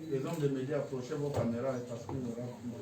Les hommes de médias, approchez vos caméras parce qu'il y aura plus de...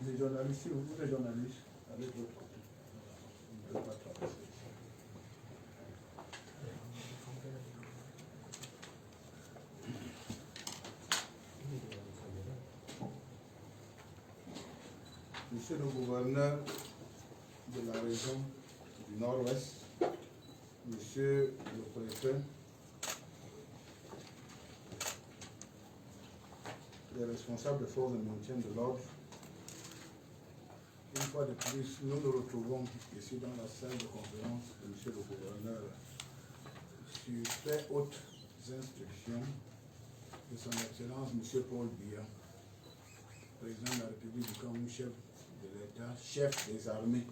Les journalistes, vous les journalistes, allez de l'autre côté. Vous ne pouvez pas traverser. Monsieur le gouverneur de la région du Nord-Ouest, Monsieur le préfet, les responsables des forces de maintien de l'ordre, une fois de plus, nous nous retrouvons ici dans la salle de conférence de Monsieur le gouverneur sur très hautes instructions de son Excellence Monsieur Paul Biya, président de la République du Cameroun, chef de l'État, chef des armées,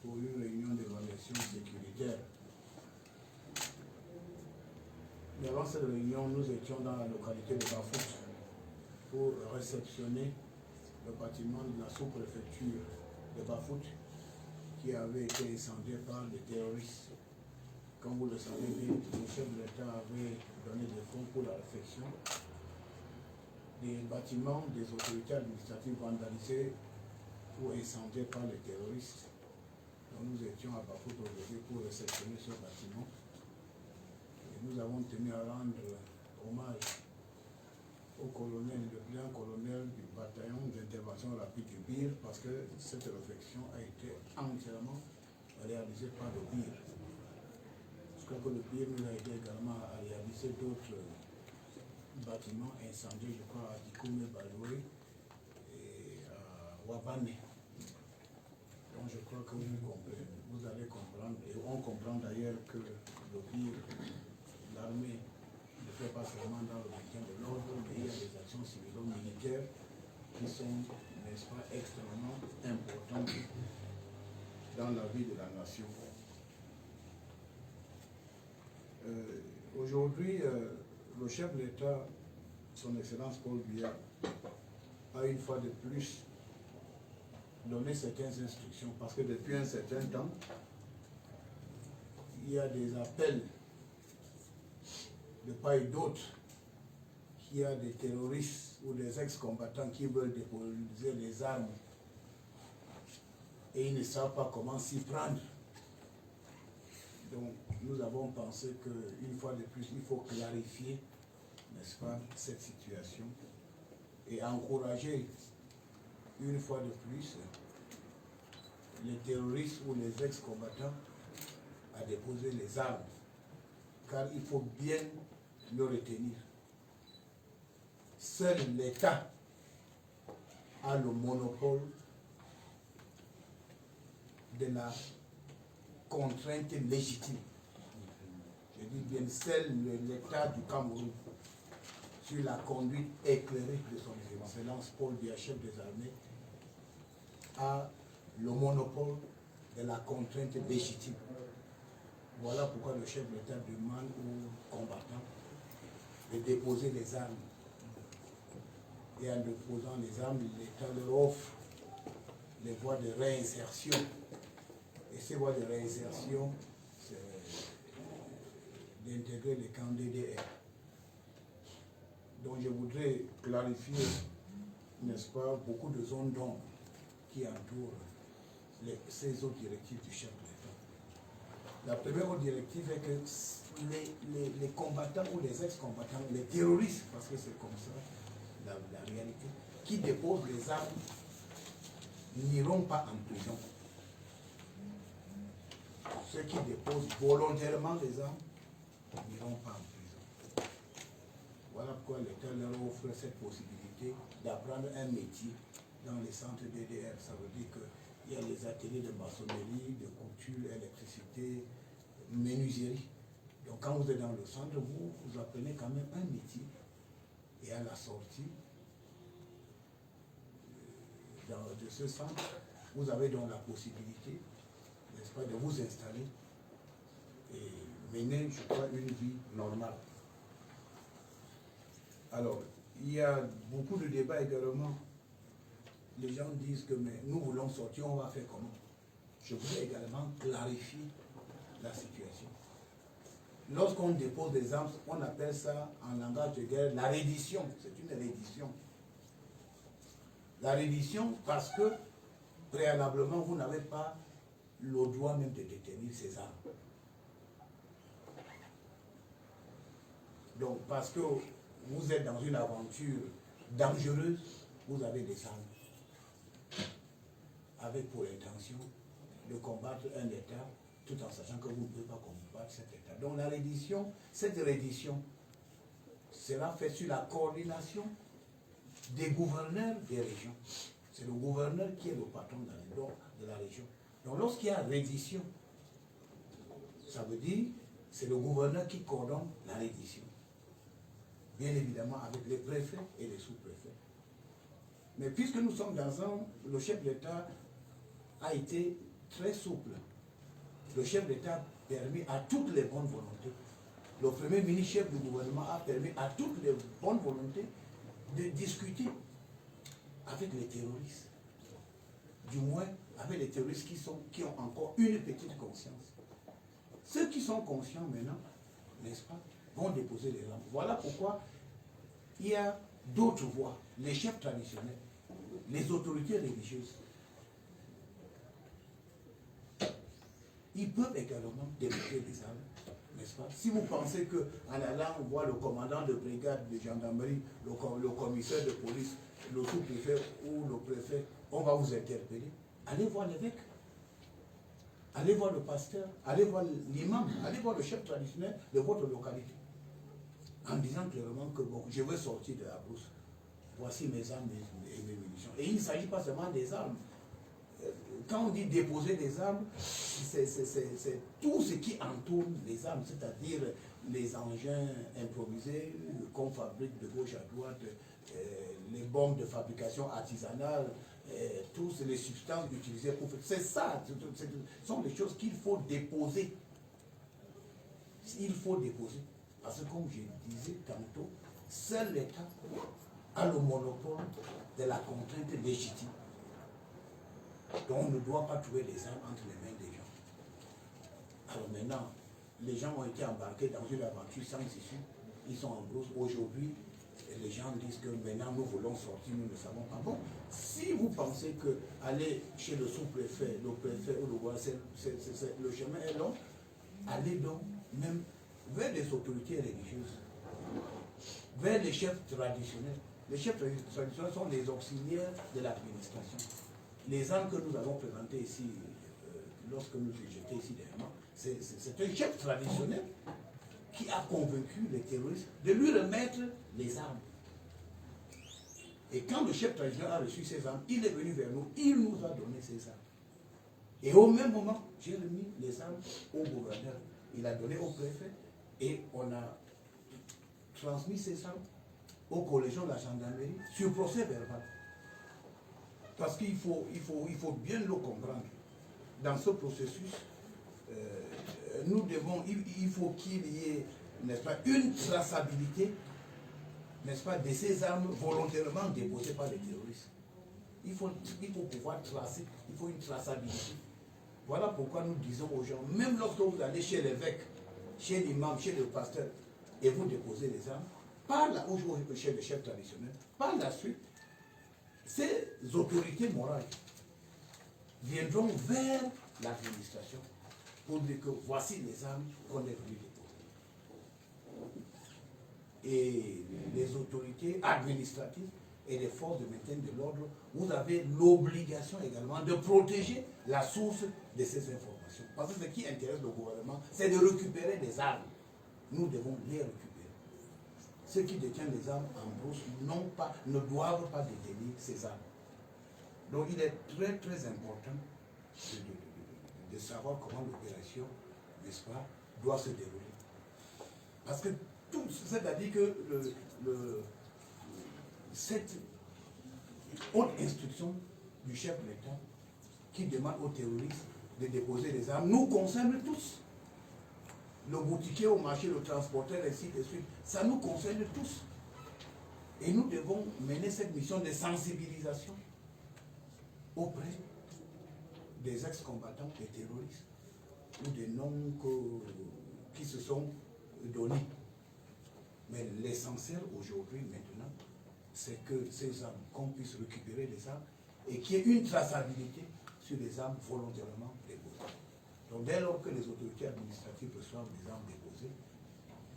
pour une réunion d'évaluation sécuritaire. Mais avant cette réunion, nous étions dans la localité de Bafout pour réceptionner le bâtiment de la sous-préfecture de Bafout qui avait été incendié par des terroristes. Comme vous le savez bien, le chef de l'État avait donné des fonds pour la réfection des bâtiments des autorités administratives vandalisés ou incendiés par les terroristes. Donc nous étions à Bafout aujourd'hui pour réceptionner ce bâtiment. Et nous avons tenu à rendre hommage au colonel, le brillant colonel du bataillon d'intervention rapide du BIR, parce que cette réflexion a été entièrement réalisée par le BIR. Je crois que le BIR nous a aidé également à réaliser d'autres bâtiments incendiés, je crois, à Kmer Baloué et à Wabane. Donc je crois que vous allez comprendre, et on comprend d'ailleurs que le BIR, l'armée, ne fait pas seulement dans le maintien de l'ordre, mais il y a des actions civilo-militaires qui sont, n'est-ce pas, extrêmement importantes dans la vie de la nation. Aujourd'hui, le chef de l'État, son Excellence Paul Biya, a une fois de plus donné certaines instructions, parce que depuis un certain temps, il y a des appels de part et d'autre qu'il y a des terroristes ou des ex-combattants qui veulent déposer les armes et ils ne savent pas comment s'y prendre. Donc nous avons pensé qu'une fois de plus, il faut clarifier, n'est-ce pas, cette situation et encourager une fois de plus les terroristes ou les ex-combattants à déposer les armes, car il faut bien le retenir. Seul l'État a le monopole de la contrainte légitime. Je dis bien, seul l'État du Cameroun, sur la conduite éclairée de son Excellence Paul Biya, chef des armées, a le monopole de la contrainte légitime. Voilà pourquoi le chef de l'État demande aux combattants de déposer les armes. Et en déposant les armes, l'État leur offre les voies de réinsertion. Et ces voies de réinsertion, c'est d'intégrer les camps DDR. Donc je voudrais clarifier, n'est-ce pas, beaucoup de zones d'ombre qui entourent ces autres directives du chef de l'État. La première autre directive est que les combattants ou les ex-combattants, les terroristes, parce que c'est comme ça la réalité, qui déposent les armes n'iront pas en prison. Ceux qui déposent volontairement les armes n'iront pas en prison. Voilà pourquoi l'État leur offre cette possibilité d'apprendre un métier dans les centres DDR. Ça veut dire qu'il y a les ateliers de maçonnerie, de couture, électricité, menuiserie. Donc quand vous êtes dans le centre, vous apprenez quand même un métier. Et à la sortie de ce centre, vous avez donc la possibilité, n'est-ce pas, de vous installer et mener, je crois, une vie normale. Alors, il y a beaucoup de débats également. Les gens disent que mais nous voulons sortir, on va faire comment? Je voudrais également clarifier la situation. Lorsqu'on dépose des armes, on appelle ça en langage de guerre la reddition. C'est une reddition. La reddition parce que préalablement vous n'avez pas le droit même de détenir ces armes. Donc parce que vous êtes dans une aventure dangereuse, vous avez des armes avec pour intention de combattre un État tout en sachant que vous ne pouvez pas combattre cet État. Donc la reddition, cette reddition sera faite sur la coordination des gouverneurs des régions. C'est le gouverneur qui est le patron de la région. Donc lorsqu'il y a reddition, ça veut dire c'est le gouverneur qui coordonne la reddition. Bien évidemment avec les préfets et les sous-préfets. Mais puisque nous sommes dans le chef d'État a été très souple. Le chef d'État a permis à toutes les bonnes volontés. Le premier ministre chef du gouvernement a permis à toutes les bonnes volontés de discuter avec les terroristes. Du moins avec les terroristes qui ont encore une petite conscience. Ceux qui sont conscients maintenant, n'est-ce pas, vont déposer les armes. Voilà pourquoi il y a d'autres voies. Les chefs traditionnels, les autorités religieuses, ils peuvent également déposer des armes, n'est-ce pas? Si vous pensez qu'en allant voir le commandant de brigade de gendarmerie, le commissaire de police, le sous-préfet ou le préfet, on va vous interpeller, allez voir l'évêque, allez voir le pasteur, allez voir l'imam, allez voir le chef traditionnel de votre localité, en disant clairement que bon, je veux sortir de la brousse, voici mes armes et mes munitions. Et il ne s'agit pas seulement des armes. Quand on dit déposer des armes, c'est tout ce qui entoure les armes, c'est-à-dire les engins improvisés qu'on fabrique de gauche à droite, les bombes de fabrication artisanale, toutes les substances utilisées pour faire. C'est ça, ce sont les choses qu'il faut déposer. Il faut déposer. Parce que comme je disais tantôt, seul l'État a le monopole de la contrainte légitime. Donc on ne doit pas trouver les armes entre les mains des gens. Alors maintenant, les gens ont été embarqués dans une aventure sans issue. Ils sont en brousse. Aujourd'hui, les gens disent que maintenant nous voulons sortir, nous ne savons pas. Bon, si vous pensez que aller chez le sous-préfet, le préfet ou le roi, le chemin est long, allez donc même vers les autorités religieuses, vers les chefs traditionnels. Les chefs traditionnels sont les auxiliaires de l'administration. Les armes que nous avons présentées ici, lorsque nous j'étais ici dernièrement, c'est un chef traditionnel qui a convaincu les terroristes de lui remettre les armes. Et quand le chef traditionnel a reçu ces armes, il est venu vers nous, il nous a donné ces armes. Et au même moment, j'ai remis les armes au gouverneur. Il a donné au préfet et on a transmis ces armes aux collégiens de la gendarmerie sur procès verbal. Parce qu'il faut bien le comprendre. Dans ce processus, nous devons, il faut qu'il y ait, n'est-ce pas, une traçabilité, n'est-ce pas, de ces armes volontairement déposées par les terroristes. Il faut pouvoir tracer, il faut une traçabilité. Voilà pourquoi nous disons aux gens, même lorsque vous allez chez l'évêque, chez l'imam, chez le pasteur, et vous déposez les armes, chez le chef traditionnel, par la suite, ces autorités morales viendront vers l'administration pour dire que voici les armes qu'on est venu déposer. Et les autorités administratives et les forces de maintien de l'ordre, vous avez l'obligation également de protéger la source de ces informations. Parce que ce qui intéresse le gouvernement, c'est de récupérer des armes. Nous devons les récupérer. Ceux qui détiennent les armes en brousse ne doivent pas détenir ces armes. Donc il est très très important de savoir comment l'opération, n'est-ce pas, doit se dérouler. Parce que tout, c'est-à-dire que cette haute instruction du chef de l'État qui demande aux terroristes de déposer les armes nous concerne tous. Le boutiquier au marché, le transporteur, ainsi de suite, ça nous concerne tous. Et nous devons mener cette mission de sensibilisation auprès des ex-combattants et terroristes ou des noms qui se sont donnés. Mais l'essentiel aujourd'hui, maintenant, c'est que ces armes, qu'on puisse récupérer les armes et qu'il y ait une traçabilité sur les armes volontairement déposées. Donc dès lors que les autorités administratives reçoivent les armes déposées,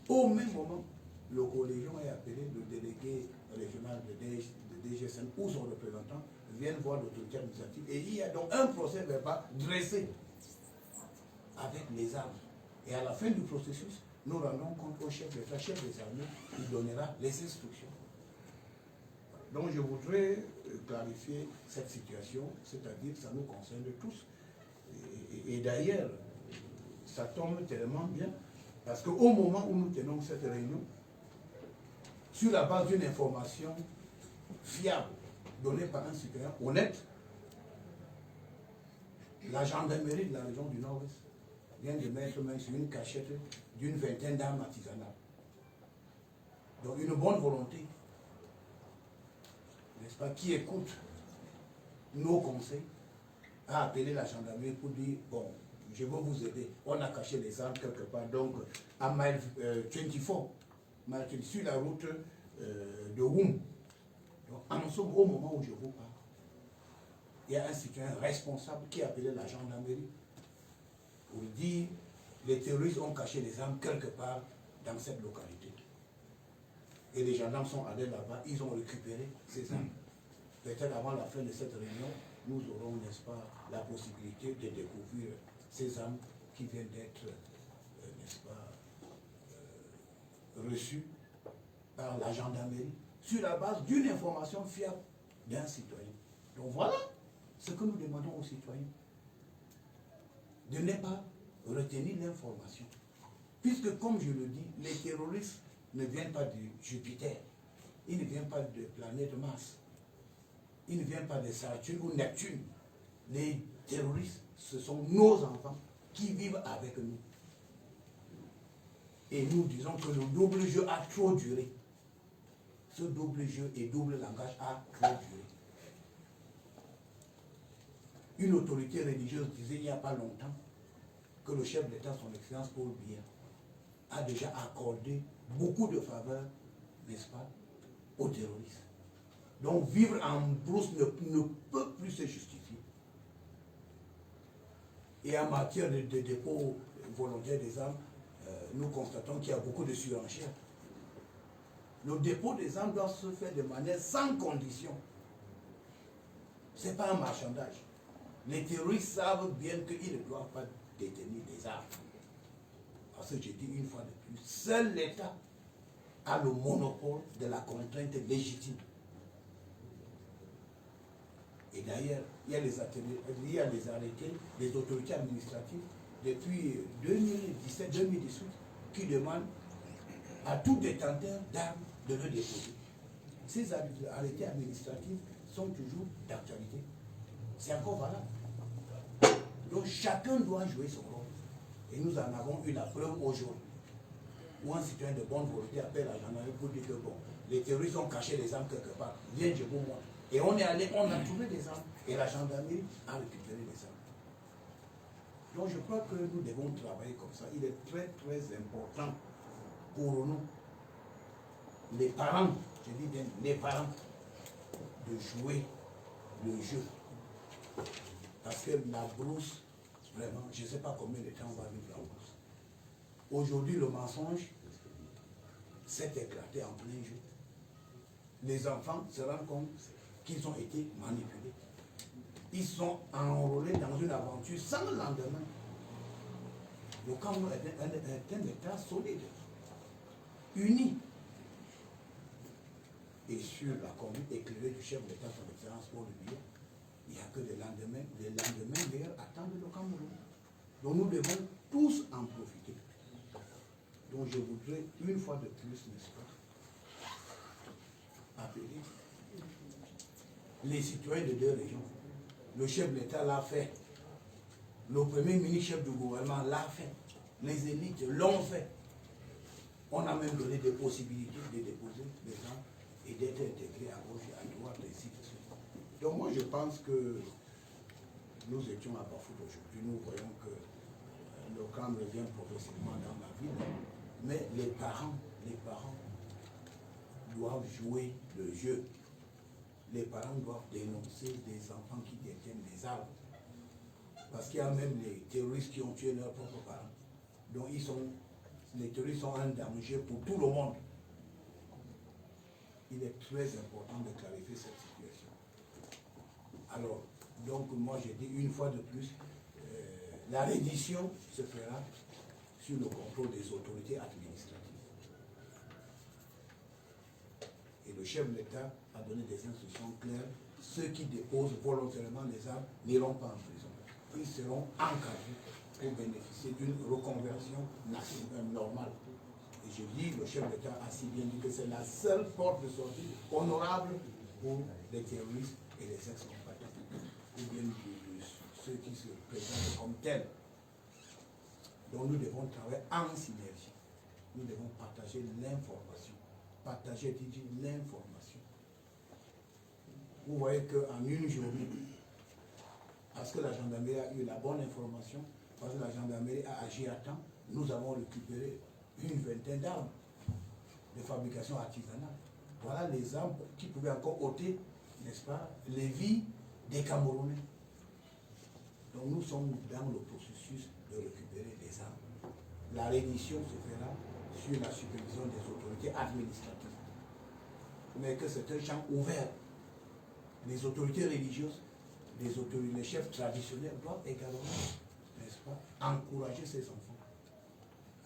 au même moment, le collégion est appelé, le délégué régional de DGSN ou son représentant viennent voir l'autorité administrative et il y a donc un procès verbal dressé avec les armes. Et à la fin du processus, nous rendons compte au chef d'État, chef des armées, il donnera les instructions. Donc je voudrais clarifier cette situation, c'est-à-dire que ça nous concerne tous. Et d'ailleurs, ça tombe tellement bien, parce qu'au moment où nous tenons cette réunion, sur la base d'une information fiable, donnée par un citoyen honnête, la gendarmerie de la région du Nord-Ouest vient de mettre main sur une cachette d'une vingtaine d'armes artisanales. Donc une bonne volonté, n'est-ce pas, qui écoute nos conseils, a appelé la gendarmerie pour dire, bon, je veux vous aider, on a caché les armes quelque part, donc à mile 24, sur la route de Woum. Donc en somme, au moment où je vous parle, il y a un citoyen responsable qui a appelé la gendarmerie pour dire, les terroristes ont caché les armes quelque part dans cette localité. Et les gendarmes sont allés là-bas, ils ont récupéré ces armes. Peut-être avant la fin de cette réunion, nous aurons, n'est-ce pas, la possibilité de découvrir ces armes qui viennent d'être, n'est-ce pas, reçues par la gendarmerie sur la base d'une information fiable d'un citoyen. Donc voilà ce que nous demandons aux citoyens. De ne pas retenir l'information. Puisque, comme je le dis, les terroristes ne viennent pas de Jupiter, ils ne viennent pas de planète Mars, ils ne viennent pas de Saturne ou Neptune. Les terroristes, ce sont nos enfants qui vivent avec nous. Et nous disons que le double jeu a trop duré. Ce double jeu et double langage a trop duré. Une autorité religieuse disait il n'y a pas longtemps que le chef d'État, son Excellence Paul Biya, a déjà accordé beaucoup de faveurs, n'est-ce pas, aux terroristes. Donc vivre en brousse ne peut plus se justifier. Et en matière de dépôt volontaire des armes, nous constatons qu'il y a beaucoup de surenchères. Le dépôt des armes doit se faire de manière sans condition. Ce n'est pas un marchandage. Les terroristes savent bien qu'ils ne doivent pas détenir des armes. Parce que je dis une fois de plus, seul l'État a le monopole de la contrainte légitime. Et d'ailleurs, il y a les arrêtés des autorités administratives depuis 2017-2018 qui demandent à tout détenteur d'armes de le déposer. Ces arrêtés administratifs sont toujours d'actualité. C'est encore valable. Donc chacun doit jouer son rôle. Et nous en avons eu la preuve aujourd'hui. Où un citoyen de bonne volonté appelle la gendarmerie pour dire que bon, les terroristes ont caché les armes quelque part. Viens, je vous montre. Et on est allé, on a trouvé des armes. Et la gendarmerie a récupéré les armes. Donc je crois que nous devons travailler comme ça. Il est très très important pour nous, les parents, je dis bien les parents, de jouer le jeu. Parce que la brousse, vraiment, je ne sais pas combien de temps on va vivre la brousse. Aujourd'hui, le mensonge s'est éclaté en plein jour. Les enfants se rendent compte qu'ils ont été manipulés. Ils sont enrôlés dans une aventure sans lendemain. Le Cameroun est un État solide, uni. Et sur la conduite éclairée du chef d'État, son excellence pour le dire, il n'y a que des lendemains meilleurs attendent le Cameroun. Donc nous devons tous en profiter. Donc je voudrais une fois de plus, n'est-ce pas, appeler les citoyens de deux régions. Le chef de l'État l'a fait. Le premier ministre chef du gouvernement l'a fait. Les élites l'ont fait. On a même donné des possibilités de déposer des gens et d'être intégrés à gauche et à droite, et ainsi de suite. Donc moi je pense que nous étions à Bafout aujourd'hui. Nous voyons que le camp revient progressivement dans la ville. Mais les parents doivent jouer le jeu. Les parents doivent dénoncer des enfants qui détiennent des armes. Parce qu'il y a même les terroristes qui ont tué leurs propres parents. Donc les terroristes sont un danger pour tout le monde. Il est très important de clarifier cette situation. Alors, donc moi j'ai dit une fois de plus, la reddition se fera sur le contrôle des autorités administratives. Et le chef de l'État a donné des instructions claires. Ceux qui déposent volontairement les armes n'iront pas en prison. Ils seront encadrés pour bénéficier d'une reconversion nationale normale. Et je dis, le chef d'État a si bien dit que c'est la seule porte de sortie honorable pour les terroristes et les ex-combattants, ou bien ceux qui se présentent comme tels. Donc nous devons travailler en synergie. Nous devons partager l'information. Partager, dit l'information. Vous voyez qu'en une journée, parce que la gendarmerie a eu la bonne information, parce que la gendarmerie a agi à temps, nous avons récupéré une vingtaine d'armes de fabrication artisanale. Voilà les armes qui pouvaient encore ôter, n'est-ce pas, les vies des Camerounais. Donc nous sommes dans le processus de récupérer des armes. La reddition se fera sur la supervision des autorités administratives. Mais que c'est un champ ouvert. Les autorités religieuses, les chefs traditionnels doivent également, n'est-ce pas, encourager ces enfants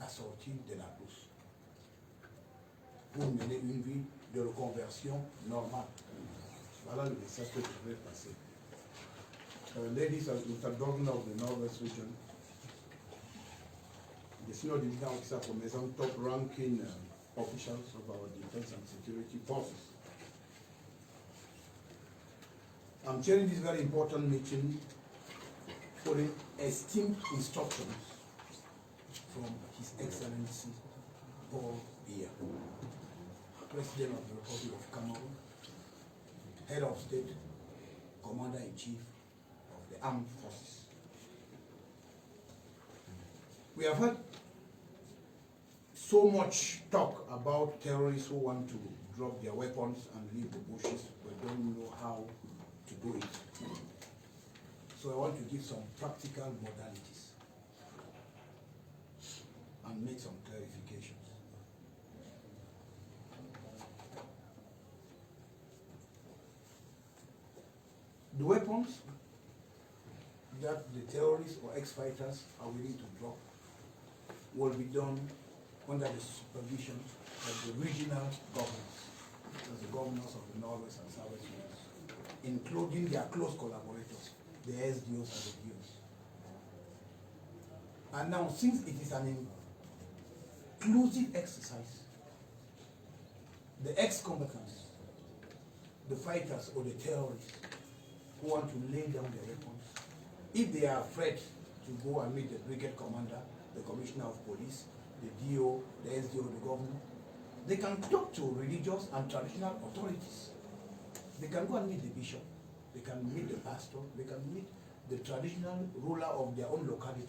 à sortir de la brousse pour mener une vie de reconversion normale. Voilà le message que je voulais passer. Ladies and Mr. Governor of the Northwest Region, the Senior Division Officer for Maison, top-ranking officials of our defense and security forces. I'm chairing this very important meeting for the esteemed instructions from His Excellency Paul Biya, President of the Republic of Cameroon, Head of State, Commander-in-Chief of the Armed Forces. We have had so much talk about terrorists who want to drop their weapons and leave the bushes, but don't know how to do it. So I want to give some practical modalities and make some clarifications. The weapons that the terrorists or ex-fighters are willing to drop will be done under the supervision of the regional governors, as the governors of the Northwest and Southwest regions. including their close collaborators, the SDOs and the DOs. And now, since it is an inclusive exercise, the ex-combatants, the fighters or the terrorists who want to lay down their weapons, if they are afraid to go and meet the brigade commander, the commissioner of police, the DO, the SDO, the governor, they can talk to religious and traditional authorities. They can go and meet the bishop, they can meet the pastor, they can meet the traditional ruler of their own locality,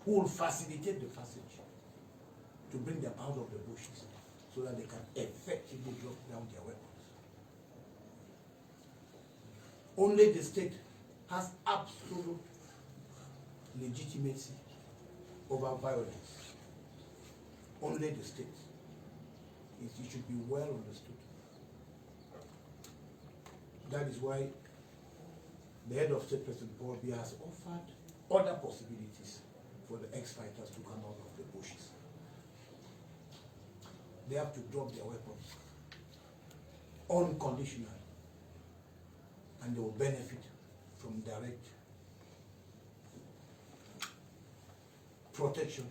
who will facilitate the passage to bring them out of the bushes so that they can effectively drop down their weapons. Only the state has absolute legitimacy over violence. Only the state. It should be well understood. That is why the head of state, President Paul Biya, has offered other possibilities for the ex-fighters to come out of the bushes. They have to drop their weapons unconditionally, and they will benefit from direct protection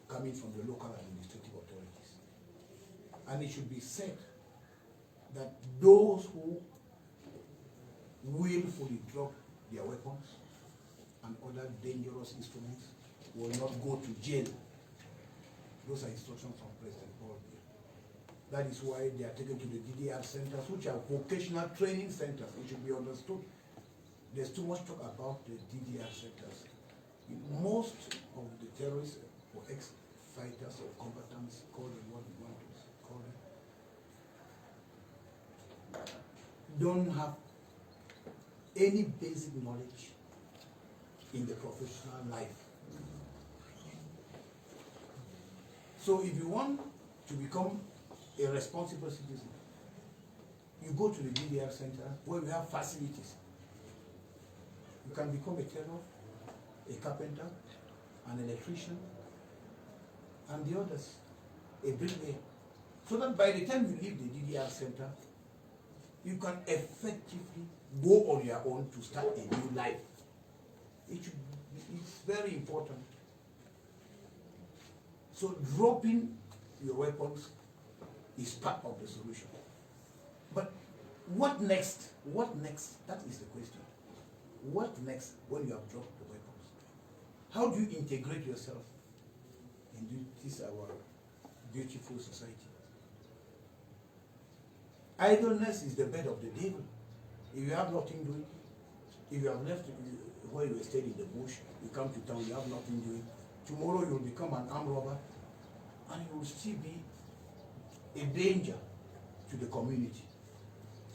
coming from the local administrative authorities. And it should be said that those who willfully drop their weapons and other dangerous instruments will not go to jail. Those are instructions from President Paul Biya. That is why they are taken to the DDR centers, which are vocational training centers. It should be understood. There's too much talk about the DDR centers. Most of the terrorists or ex-fighters or combatants, call them what we want to call them, don't have any basic knowledge in the professional life. So if you want to become a responsible citizen, you go to the DDR center where we have facilities. You can become a tailor, a carpenter, an electrician, and the others, a bricklayer. So that by the time you leave the DDR center, you can effectively go on your own to start a new life. It's very important. So dropping your weapons is part of the solution. But what next? What next? That is the question. What next when you have dropped the weapons? How do you integrate yourself in this our beautiful society? Idleness is the bed of the devil. If you have nothing doing, if you have left where you stayed in the bush, you come to town, you have nothing doing, tomorrow you will become an armed robber, and you will still be a danger to the community.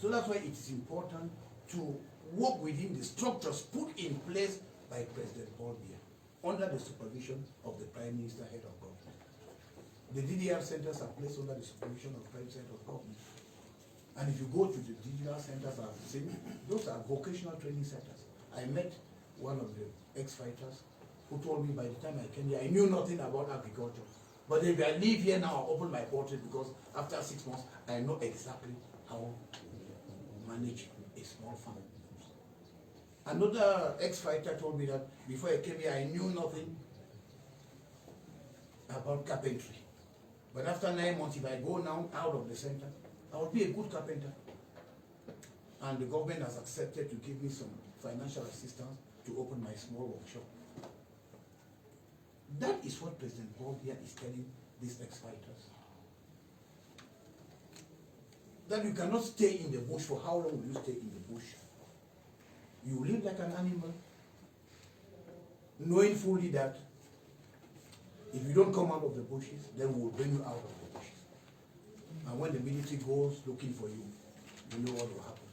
So that's why it is important to work within the structures put in place by President Paul Biya, under the supervision of the Prime Minister, head of government. The DDR centers are placed under the supervision of Prime Minister of government. And if you go to the digital centers, I've seen, those are vocational training centers. I met one of the ex-fighters who told me by the time I came here, I knew nothing about agriculture. But if I live here now, I open my portrait because after 6 months, I know exactly how to manage a small farm. Another ex-fighter told me that before I came here, I knew nothing about carpentry. But after 9 months, if I go now out of the center, I will be a good carpenter. And the government has accepted to give me some financial assistance to open my small workshop. That is what President Paul Biya is telling these ex-fighters. That you cannot stay in the bush. For how long will you stay in the bush? You live like an animal, knowing fully that if you don't come out of the bushes, then we will bring you out of the bushes. And when the military goes looking for you, you know what will happen.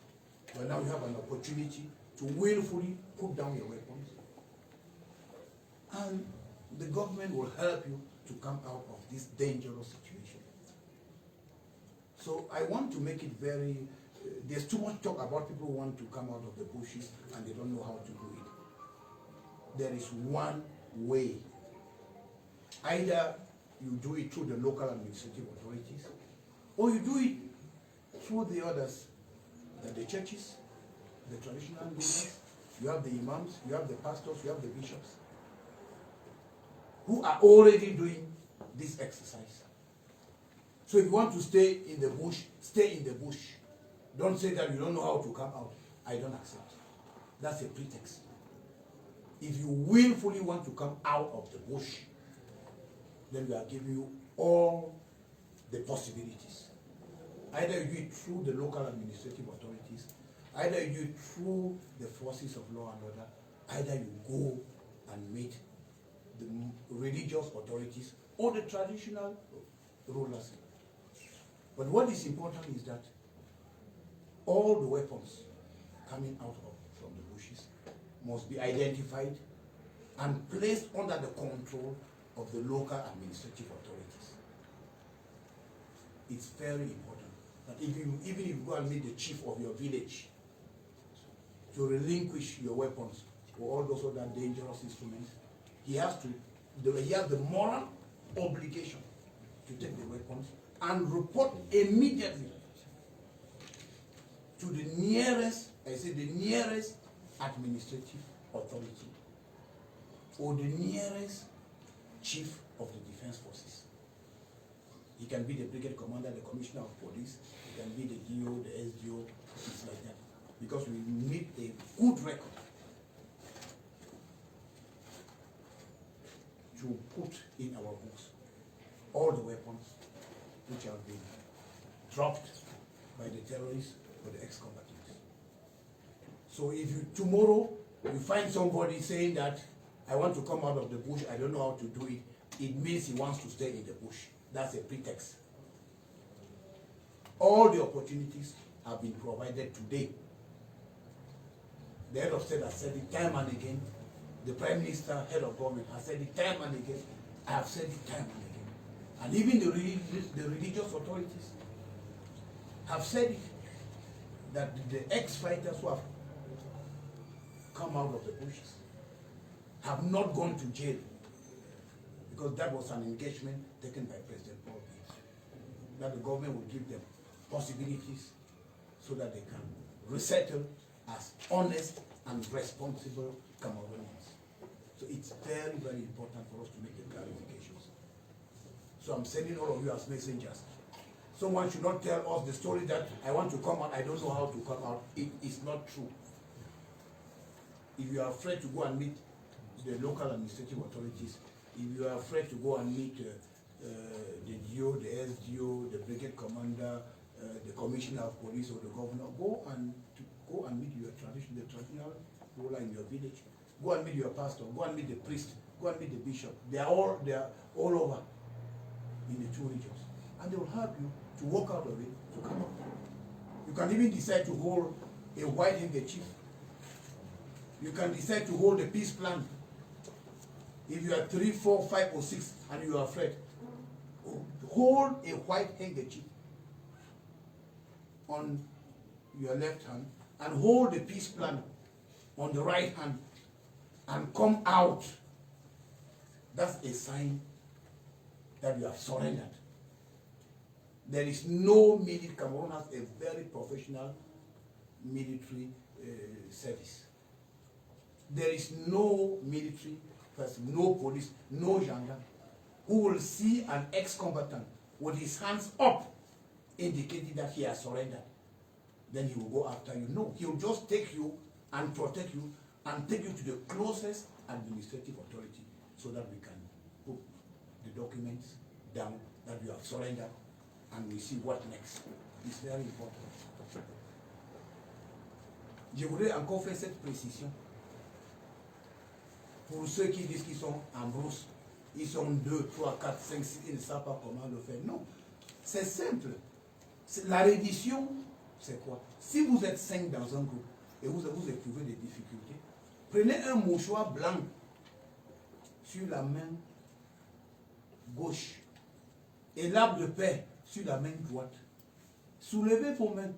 But now you have an opportunity to willfully put down your weapons, and the government will help you to come out of this dangerous situation. So I want to make it very, there's too much talk about people who want to come out of the bushes and they don't know how to do it. There is one way. Either you do it through the local administrative authorities, or you do it through the others, the churches, the traditional leaders, you have the imams, you have the pastors, you have the bishops, who are already doing this exercise. So if you want to stay in the bush, stay in the bush. Don't say that you don't know how to come out. I don't accept. That's a pretext. If you willfully want to come out of the bush, then we are giving you all the possibilities. Either you do it through the local administrative authorities, either you do it through the forces of law and order, either you go and meet the religious authorities or the traditional rulers. But what is important is that all the weapons coming out from the bushes must be identified and placed under the control of the local administrative authorities. It's very important that even if you go and meet the chief of your village to relinquish your weapons or all those other dangerous instruments, he has the moral obligation to take the weapons and report immediately to the nearest, I say the nearest administrative authority or the nearest chief of the defense forces. He can be the brigade commander, the commissioner of police, he can be the DO, the SDO, things like that. Because we need a good record to put in our books all the weapons which have been dropped by the terrorists or the ex-combatants. So if you tomorrow you find somebody saying that I want to come out of the bush, I don't know how to do it, it means he wants to stay in the bush. That's a pretext. All the opportunities have been provided today. The head of state has said it time and again. The prime minister, head of government, has said it time and again. I have said it time and again. And even the religious authorities have said it, that the ex-fighters who have come out of the bushes have not gone to jail, because that was an engagement taken by President Paul Biya, that the government will give them possibilities so that they can resettle as honest and responsible Cameroonians. So it's very, very important for us to make the clarifications. So I'm sending all of you as messengers. Someone should not tell us the story that I want to come out, I don't know how to come out. It is not true. If you are afraid to go and meet the local administrative authorities, if you are afraid to go and meet the DO, the SDO, the brigade commander, the commissioner of police or the governor, go and meet the traditional ruler in your village. Go and meet your pastor, go and meet the priest, go and meet the bishop. They are all over in the two regions. And they will help you to walk out of it, to come out. You can even decide to hold a white handkerchief. You can decide to hold a peace plan. If you are 3, 4, 5, or 6 and you are afraid, hold a white handkerchief on your left hand and hold the peace plan on the right hand and come out. That's a sign that you have surrendered. There is no military. Cameroon has a very professional military service. There is no military person, no police, no gendarme who will see an ex-combatant with his hands up indicating that he has surrendered. Then he will go after you. No, he will just take you and protect you and take you to the closest administrative authority so that we can put the documents down that you have surrendered and we see what next. It's very important. Je voudrais encore faire cette précision. Pour ceux qui disent qu'ils sont en brousse, ils sont 2, 3, 4, 5, 6, ils ne savent pas comment le faire. Non, c'est simple. La reddition, c'est quoi? Si vous êtes 5 dans un groupe et vous éprouvez des difficultés, prenez un mouchoir blanc sur la main gauche et l'arbre de paix sur la main droite. Soulevez vos mains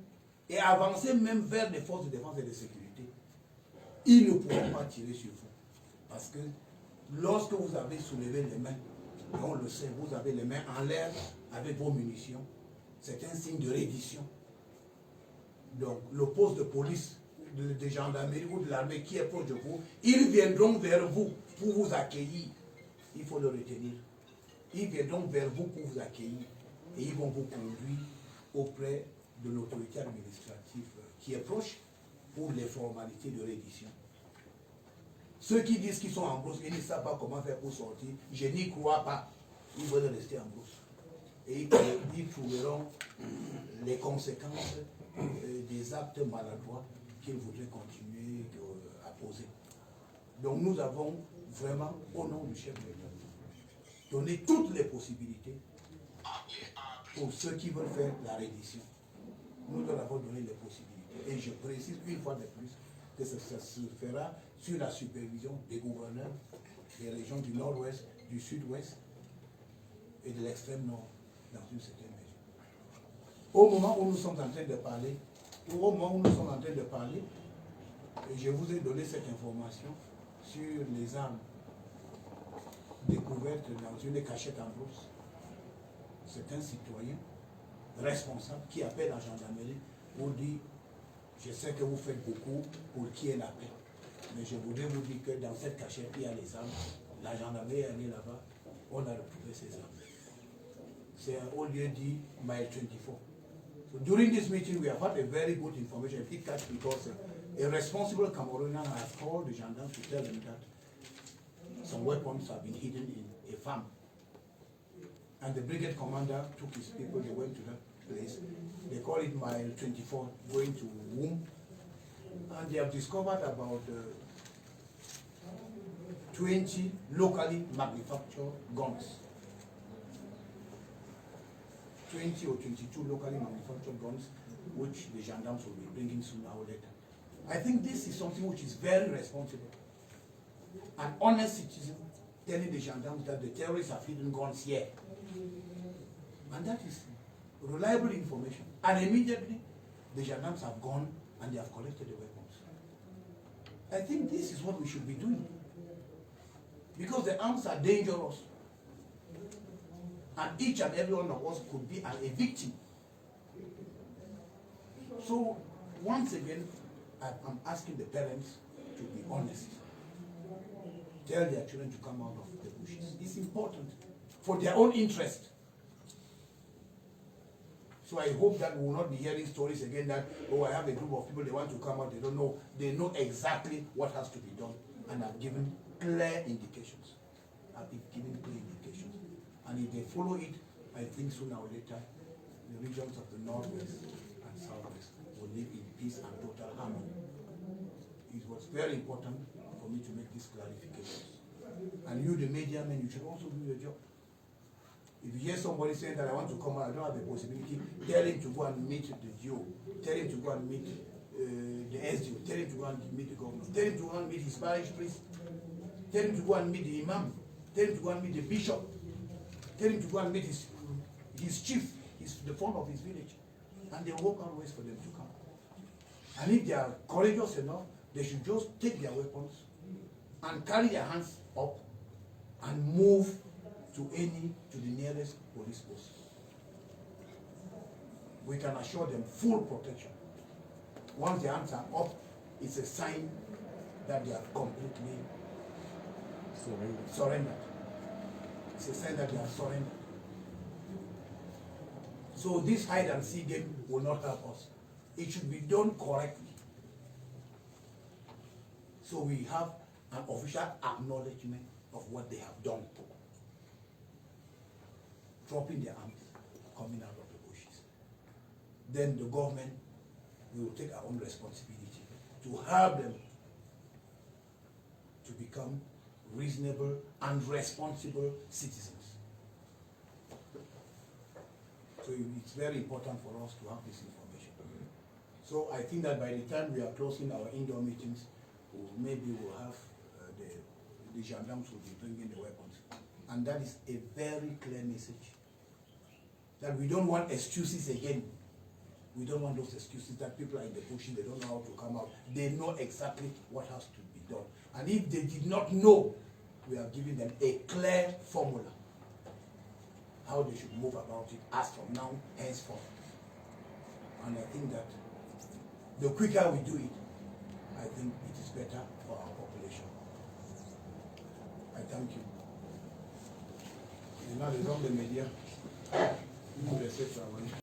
et avancez même vers les forces de défense et de sécurité. Ils ne pourront pas tirer sur vous. Parce que lorsque vous avez soulevé les mains, et on le sait, vous avez les mains en l'air avec vos munitions, c'est un signe de reddition. Donc le poste de police de gendarmerie ou de l'armée qui est proche de vous, ils viendront vers vous pour vous accueillir. Il faut le retenir. Ils viendront vers vous pour vous accueillir et ils vont vous conduire auprès de l'autorité administrative qui est proche pour les formalités de reddition. Ceux qui disent qu'ils sont en brousse, ils ne savent pas comment faire pour sortir, je n'y crois pas. Ils veulent rester en brousse. Et ils trouveront les conséquences des actes maladroits qu'ils voudraient continuer à poser. Donc nous avons vraiment, au nom du chef de l'État, donné toutes les possibilités pour ceux qui veulent faire la reddition. Nous leur avons donné les possibilités. Et je précise une fois de plus que ça se fera sur la supervision des gouverneurs des régions du nord-ouest, du sud-ouest et de l'extrême nord, dans une certaine mesure. Au moment où nous sommes en train de parler, je vous ai donné cette information sur les armes découvertes dans une cachette en brousse. C'est un citoyen responsable qui appelle la gendarmerie pour dire: je sais que vous faites beaucoup pour qu'il y ait la paix, mais je voudrais vous dire que dans cette cachette, il y a les armes. La gendarmerie est allée là-bas, on a retrouvé ces armes. C'est au lieu dit mile 24. So during this meeting, we have had a very good information, a big catch, because a responsible Cameroonian has called the gendarmes to tell them that some weapons have been hidden in a farm. And the brigade commander took his people, they went to that place. They call it mile 24, going to Womb. And they have discovered about 20 locally manufactured guns. 20 or 22 locally manufactured guns, which the gendarmes will be bringing sooner or later. I think this is something which is very responsible. An honest citizen telling the gendarmes that the terrorists have hidden guns here. And that is reliable information. And immediately, the gendarmes have gone and they have collected the weapons. I think this is what we should be doing. Because the arms are dangerous. And each and every one of us could be a victim. So, once again, I'm asking the parents to be honest. Tell their children to come out of the bushes. It's important for their own interest. So I hope that we will not be hearing stories again that, oh, I have a group of people, they want to come out, they don't know. They know exactly what has to be done. And I've given clear indications. And if they follow it, I think sooner or later, the regions of the northwest and southwest will live in peace and total harmony. It was very important for me to make these clarifications. And you, the media men, you should also do your job. If you hear somebody saying that I want to come out, I don't have the possibility, tell him to go and meet the GO, tell him to go and meet the SDO, tell him to go and meet the governor, tell him to go and meet his parish priest, tell him to go and meet the imam, tell him to go and meet the bishop, tell him to go and meet his chief, the front of his village, and they will work out ways for them to come. And if they are courageous enough, they should just take their weapons and carry their hands up and move to the nearest police post. We can assure them full protection. Once their hands are up, it's a sign that they are completely surrendered. It's a sign that they are surrendered. So this hide and seek game will not help us. It should be done correctly. So we have an official acknowledgement of what they have done. Dropping their arms, coming out of the bushes. Then the government will take our own responsibility to help them to become reasonable and responsible citizens. So it's very important for us to have this information. So I think that by the time we are closing our indoor meetings, maybe we'll have the gendarmes will be bringing the weapons. And that is a very clear message. That we don't want excuses again. We don't want those excuses that people are in the bushes, they don't know how to come out. They know exactly what has to be done. And if they did not know, we are giving them a clear formula how they should move about it as from now, henceforth. And I think that the quicker we do it, I think it is better for our population. I thank you. Et là, les hommes des médias, vous laissez travailler.